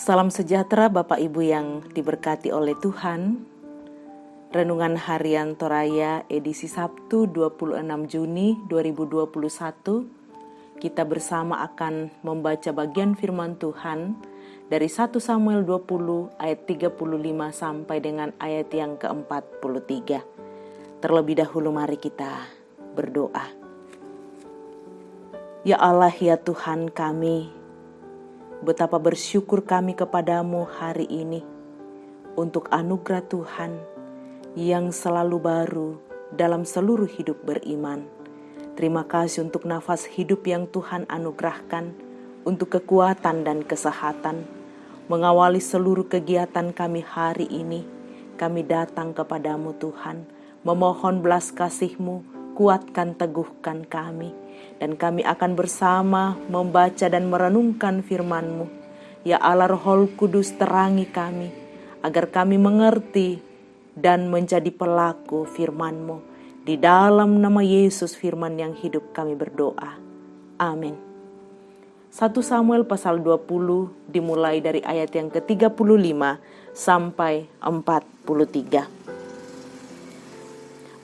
Salam sejahtera Bapak Ibu yang diberkati oleh Tuhan. Renungan Harian Toraya edisi Sabtu 26 Juni 2021. Kita bersama akan membaca bagian firman Tuhan dari 1 Samuel 20 ayat 35 sampai dengan ayat yang ke-43. Terlebih dahulu mari kita berdoa. Ya Allah, ya Tuhan kami, betapa bersyukur kami kepadamu hari ini untuk anugerah Tuhan yang selalu baru dalam seluruh hidup beriman. Terima kasih untuk nafas hidup yang Tuhan anugerahkan, untuk kekuatan dan kesehatan. Mengawali seluruh kegiatan kami hari ini, kami datang kepadamu Tuhan, memohon belas kasih-Mu, kuatkan teguhkan kami. Dan kami akan bersama membaca dan merenungkan firman-Mu. Ya Allah, Roh Kudus terangi kami, agar kami mengerti dan menjadi pelaku firman-Mu. Di dalam nama Yesus firman yang hidup kami berdoa. Amin. 1 Samuel pasal 20 dimulai dari ayat yang ke-35 sampai 43.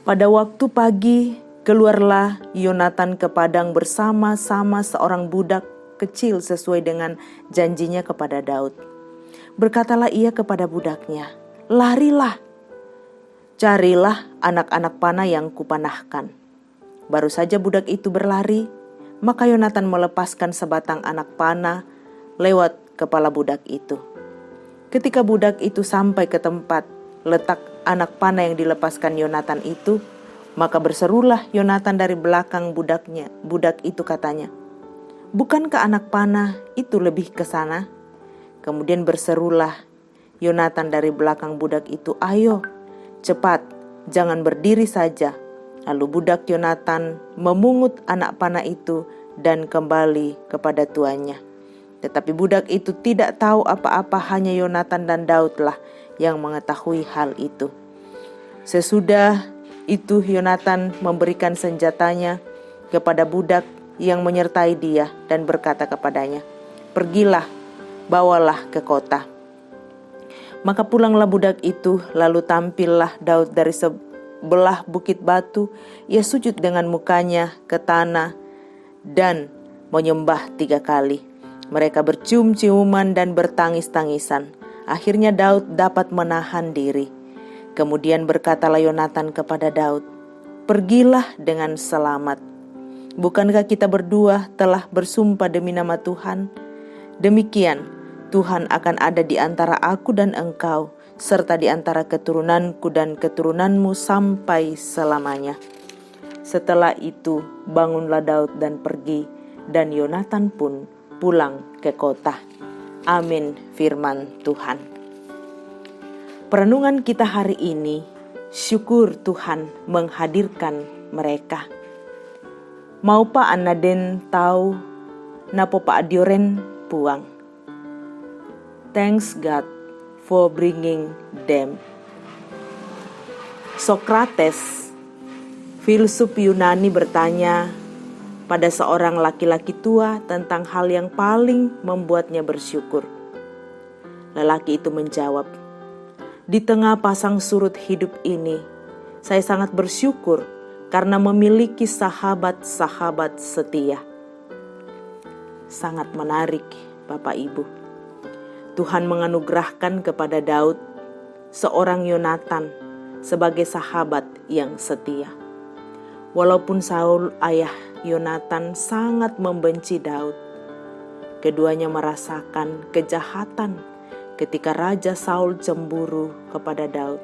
Pada waktu pagi, keluarlah Yonatan ke padang bersama-sama seorang budak kecil sesuai dengan janjinya kepada Daud. Berkatalah ia kepada budaknya, "Larilah, carilah anak-anak panah yang kupanahkan." Baru saja budak itu berlari, maka Yonatan melepaskan sebatang anak panah lewat kepala budak itu. Ketika budak itu sampai ke tempat letak anak panah yang dilepaskan Yonatan itu, maka berserulah Yonatan dari belakang budaknya. Budak itu katanya, "Bukankah anak panah itu lebih ke sana?" Kemudian berserulah Yonatan dari belakang budak itu, "Ayo, cepat, jangan berdiri saja." Lalu budak Yonatan memungut anak panah itu dan kembali kepada tuannya. Tetapi budak itu tidak tahu apa-apa, hanya Yonatan dan Daudlah yang mengetahui hal itu. Sesudah itu Yonatan memberikan senjatanya kepada budak yang menyertai dia dan berkata kepadanya, "Pergilah, bawalah ke kota." Maka pulanglah budak itu, lalu tampillah Daud dari sebelah bukit batu. Ia sujud dengan mukanya ke tanah dan menyembah 3 kali. Mereka bercium-ciuman dan bertangis-tangisan. Akhirnya Daud dapat menahan diri. Kemudian berkatalah Yonatan kepada Daud, "Pergilah dengan selamat. Bukankah kita berdua telah bersumpah demi nama Tuhan? Demikian, Tuhan akan ada di antara aku dan engkau, serta di antara keturunanku dan keturunanmu sampai selamanya." Setelah itu, bangunlah Daud dan pergi, dan Yonatan pun pulang ke kota. Amin, firman Tuhan. Perenungan kita hari ini, syukur Tuhan menghadirkan mereka. Mau pa anaden tahu napo pa adioren puang. Thanks God for bringing them. Sokrates, filsuf Yunani, bertanya pada seorang laki-laki tua tentang hal yang paling membuatnya bersyukur. Lelaki itu menjawab, "Di tengah pasang surut hidup ini, saya sangat bersyukur karena memiliki sahabat-sahabat setia." Sangat menarik, Bapak Ibu. Tuhan menganugerahkan kepada Daud seorang Yonatan sebagai sahabat yang setia. Walaupun Saul, ayah Yonatan, sangat membenci Daud, keduanya merasakan kejahatan ketika Raja Saul cemburu kepada Daud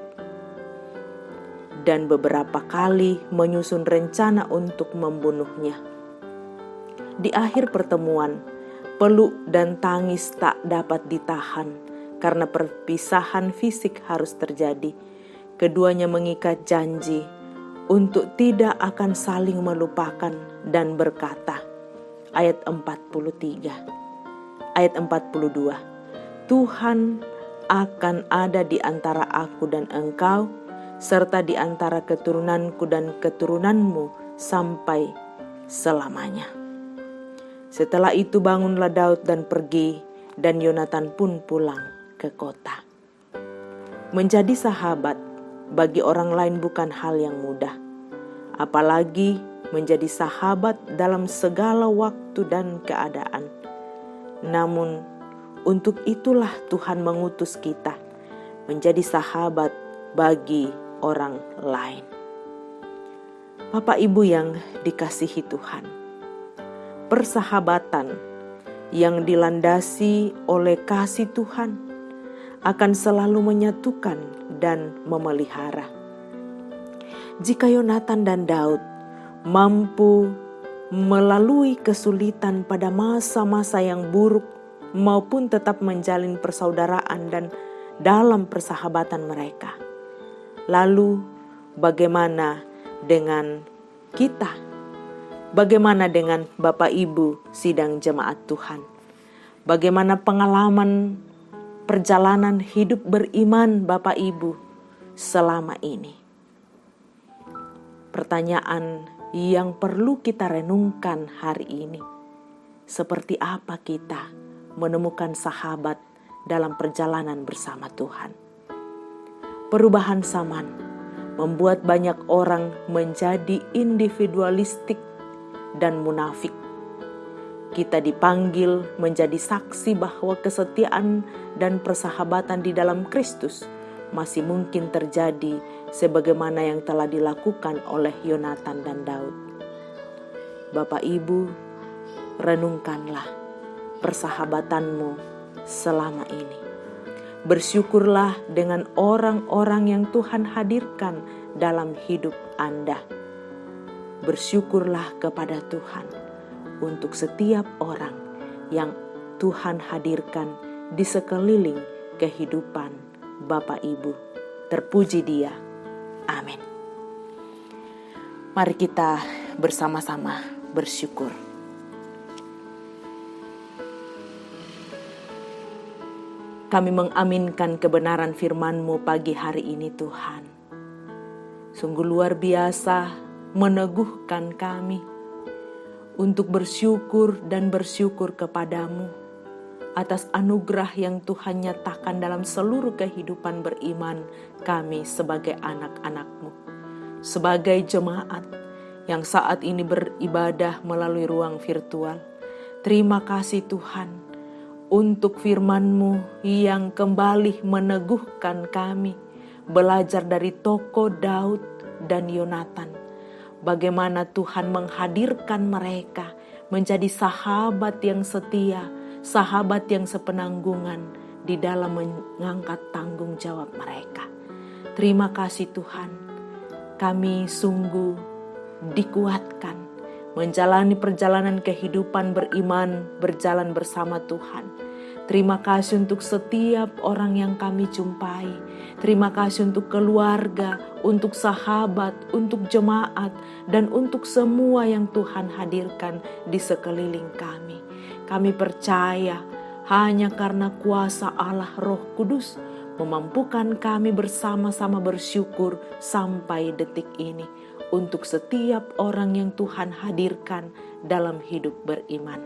dan beberapa kali menyusun rencana untuk membunuhnya. Di akhir pertemuan, peluk dan tangis tak dapat ditahan karena perpisahan fisik harus terjadi. Keduanya mengikat janji untuk tidak akan saling melupakan dan berkata, ayat 43, ayat 42, "Tuhan akan ada di antara aku dan engkau, serta di antara keturunanku dan keturunanmu sampai selamanya." Setelah itu bangunlah Daud dan pergi, dan Yonatan pun pulang ke kota. Menjadi sahabat bagi orang lain bukan hal yang mudah, apalagi menjadi sahabat dalam segala waktu dan keadaan. Namun, untuk itulah Tuhan mengutus kita menjadi sahabat bagi orang lain. Bapak Ibu yang dikasihi Tuhan, persahabatan yang dilandasi oleh kasih Tuhan akan selalu menyatukan dan memelihara. Jika Yonatan dan Daud mampu melalui kesulitan pada masa-masa yang buruk maupun tetap menjalin persaudaraan dan dalam persahabatan mereka, lalu bagaimana dengan kita? Bagaimana dengan Bapak Ibu sidang jemaat Tuhan? Bagaimana pengalaman perjalanan hidup beriman Bapak Ibu selama ini? Pertanyaan yang perlu kita renungkan hari ini, seperti apa kita menemukan sahabat dalam perjalanan bersama Tuhan? Perubahan zaman membuat banyak orang menjadi individualistik dan munafik. Kita dipanggil menjadi saksi bahwa kesetiaan dan persahabatan di dalam Kristus masih mungkin terjadi sebagaimana yang telah dilakukan oleh Yonatan dan Daud. Bapak Ibu, renungkanlah persahabatanmu selama ini. Bersyukurlah dengan orang-orang yang Tuhan hadirkan dalam hidup Anda. Bersyukurlah kepada Tuhan untuk setiap orang yang Tuhan hadirkan di sekeliling kehidupan Bapak Ibu. Terpuji Dia. Amin. Mari kita bersama-sama bersyukur. Kami mengaminkan kebenaran firman-Mu pagi hari ini Tuhan. Sungguh luar biasa meneguhkan kami untuk bersyukur dan bersyukur kepadamu atas anugerah yang Tuhan nyatakan dalam seluruh kehidupan beriman kami sebagai anak-anak-Mu. Sebagai jemaat yang saat ini beribadah melalui ruang virtual. Terima kasih Tuhan untuk firman-Mu yang kembali meneguhkan kami belajar dari tokoh Daud dan Yonatan. Bagaimana Tuhan menghadirkan mereka menjadi sahabat yang setia, sahabat yang sepenanggungan di dalam mengangkat tanggung jawab mereka. Terima kasih Tuhan, kami sungguh dikuatkan menjalani perjalanan kehidupan beriman, berjalan bersama Tuhan. Terima kasih untuk setiap orang yang kami jumpai. Terima kasih untuk keluarga, untuk sahabat, untuk jemaat, dan untuk semua yang Tuhan hadirkan di sekeliling kami. Kami percaya hanya karena kuasa Allah Roh Kudus memampukan kami bersama-sama bersyukur sampai detik ini. Untuk setiap orang yang Tuhan hadirkan dalam hidup beriman.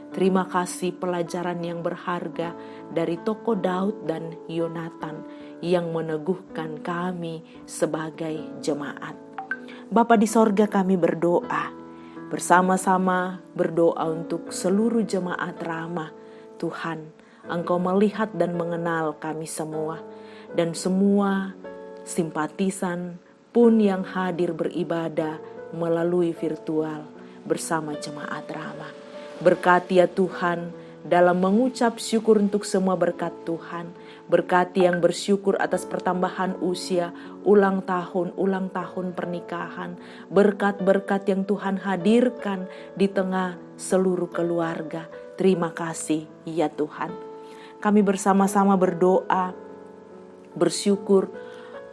Terima kasih pelajaran yang berharga dari tokoh Daud dan Yonatan yang meneguhkan kami sebagai jemaat. Bapa di sorga, kami berdoa, bersama-sama berdoa untuk seluruh jemaat Ramah. Tuhan, Engkau melihat dan mengenal kami semua, dan semua simpatisan pun yang hadir beribadah melalui virtual bersama jemaat Ramah. Berkati ya Tuhan dalam mengucap syukur untuk semua berkat Tuhan. Berkati yang bersyukur atas pertambahan usia, ulang tahun pernikahan. Berkat-berkat yang Tuhan hadirkan di tengah seluruh keluarga. Terima kasih ya Tuhan. Kami bersama-sama berdoa, bersyukur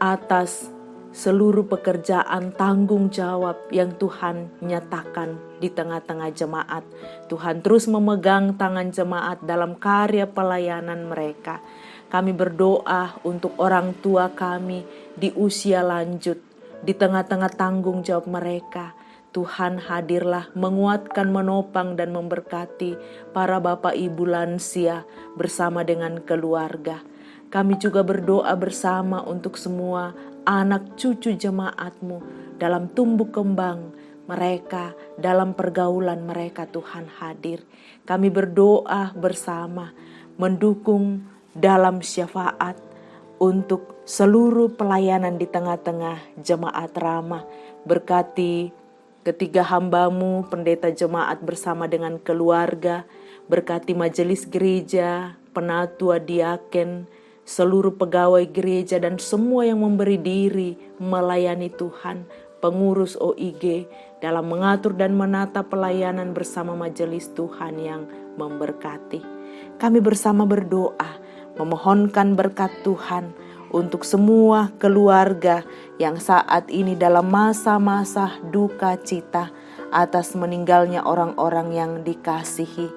atas seluruh pekerjaan tanggung jawab yang Tuhan nyatakan di tengah-tengah jemaat. Tuhan terus memegang tangan jemaat dalam karya pelayanan mereka. Kami berdoa untuk orang tua kami di usia lanjut, di tengah-tengah tanggung jawab mereka. Tuhan hadirlah menguatkan, menopang dan memberkati para bapak ibu lansia bersama dengan keluarga. Kami juga berdoa bersama untuk semua anak cucu jemaat-Mu dalam tumbuh kembang mereka, dalam pergaulan mereka Tuhan hadir. Kami berdoa bersama, mendukung dalam syafaat untuk seluruh pelayanan di tengah-tengah jemaat Ramah. Berkati ketiga hamba-Mu, pendeta jemaat bersama dengan keluarga, berkati majelis gereja, penatua, diaken, seluruh pegawai gereja dan semua yang memberi diri melayani Tuhan, pengurus OIG dalam mengatur dan menata pelayanan bersama majelis Tuhan yang memberkati. Kami bersama berdoa, memohonkan berkat Tuhan untuk semua keluarga yang saat ini dalam masa-masa duka cita atas meninggalnya orang-orang yang dikasihi.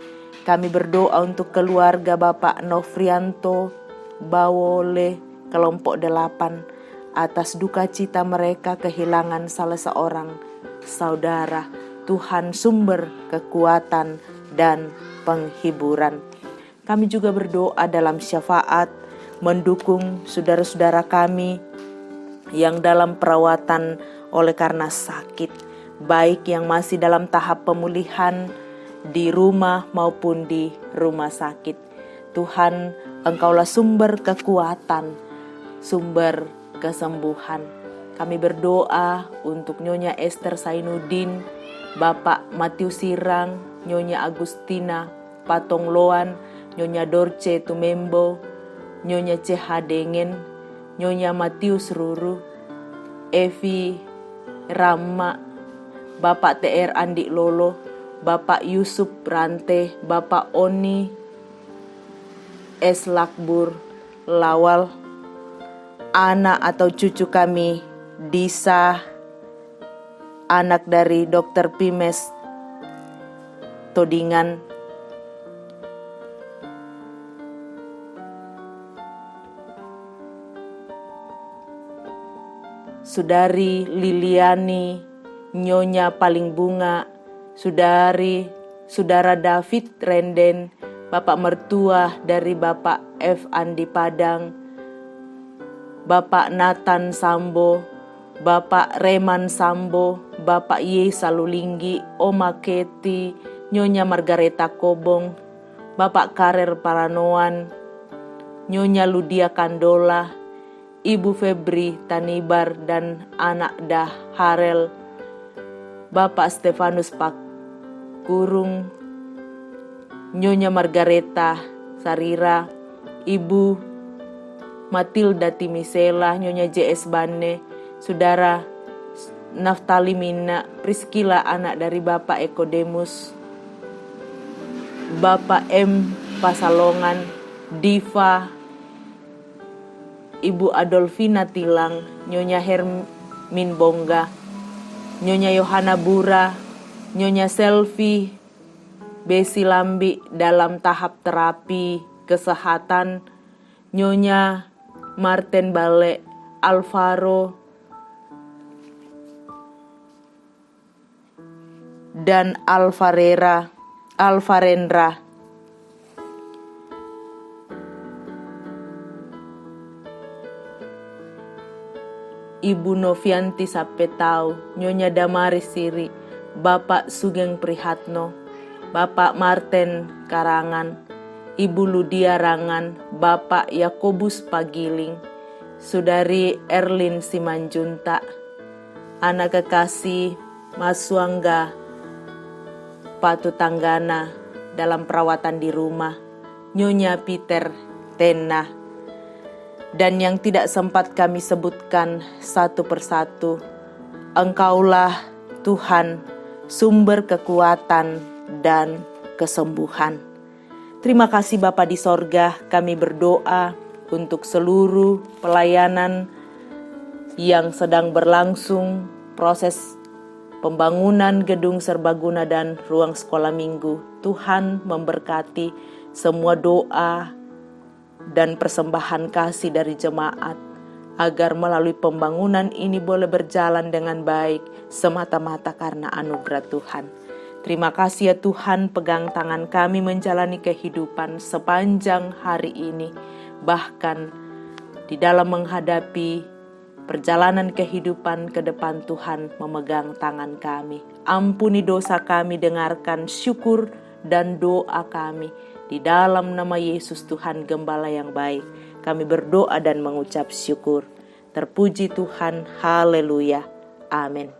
Kami berdoa untuk keluarga Bapak Nofrianto Bawole kelompok 8 atas duka cita mereka kehilangan salah seorang saudara. Tuhan sumber kekuatan dan penghiburan. Kami juga berdoa dalam syafaat mendukung saudara-saudara kami yang dalam perawatan oleh karena sakit, baik yang masih dalam tahap pemulihan di rumah maupun di rumah sakit. Tuhan, Engkaulah sumber kekuatan, sumber kesembuhan. Kami berdoa untuk Nyonya Esther Sainuddin, Bapak Matius Sirang, Nyonya Agustina Patong Loan, Nyonya Dorce Tumembo, Nyonya CH Dengen, Nyonya Matius Ruru, Evi Rama, Bapak TR Andi Lolo, Bapak Yusuf Rante, Bapak Oni S. Lakbur Lawal, anak atau cucu kami Disa, anak dari Dr. Pimes Todingan, Saudari Liliani, Nyonya Paling Bunga, Saudara David Renden, Bapak mertua dari Bapak F. Andi Padang, Bapak Nathan Sambo, Bapak Reman Sambo, Bapak Ye Salulinggi, Oma Keti, Nyonya Margareta Kobong, Bapak Karer Paranoan, Nyonya Ludia Kandola, Ibu Febri Tanibar dan anak Dah Harel, Bapak Stefanus Pakurung, Nyonya Margareta Sarira, Ibu Matilda Timisela, Nyonya JS Bane, Saudara Naftali Mina, Priscila anak dari Bapak Ekodemus, Bapak M. Pasalongan, Diva, Ibu Adolfina Tilang, Nyonya Hermin Bongga, Nyonya Yohana Bura, Nyonya Selvi Besi Lambi dalam tahap terapi kesehatan, Nyonya Martin Bale, Alvaro dan Alvarendra, Ibu Novianti Sapetau, Nyonya Damaris Siri, Bapak Sugeng Prihatno, Bapak Martin Karangan, Ibu Ludia Rangan, Bapak Yakobus Pagiling, Saudari Erlin Simanjunta, anak kekasih Mas Suangga Patu Tanggana dalam perawatan di rumah, Nyonya Peter Tena, dan yang tidak sempat kami sebutkan satu persatu. Engkaulah Tuhan, sumber kekuatan dan kesembuhan. Terima kasih Bapa di sorga, kami berdoa untuk seluruh pelayanan yang sedang berlangsung, proses pembangunan gedung serbaguna dan ruang sekolah minggu. Tuhan memberkati semua doa dan persembahan kasih dari jemaat. agar melalui pembangunan ini boleh berjalan dengan baik semata-mata karena anugerah Tuhan. Terima kasih ya Tuhan, pegang tangan kami menjalani kehidupan sepanjang hari ini, bahkan di dalam menghadapi perjalanan kehidupan ke depan. Tuhan memegang tangan kami. Ampuni dosa kami, dengarkan syukur dan doa kami. Di dalam nama Yesus Tuhan Gembala yang baik, kami berdoa dan mengucap syukur. Terpuji Tuhan, haleluya, amin.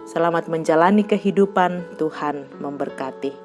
Selamat menjalani kehidupan, Tuhan memberkati.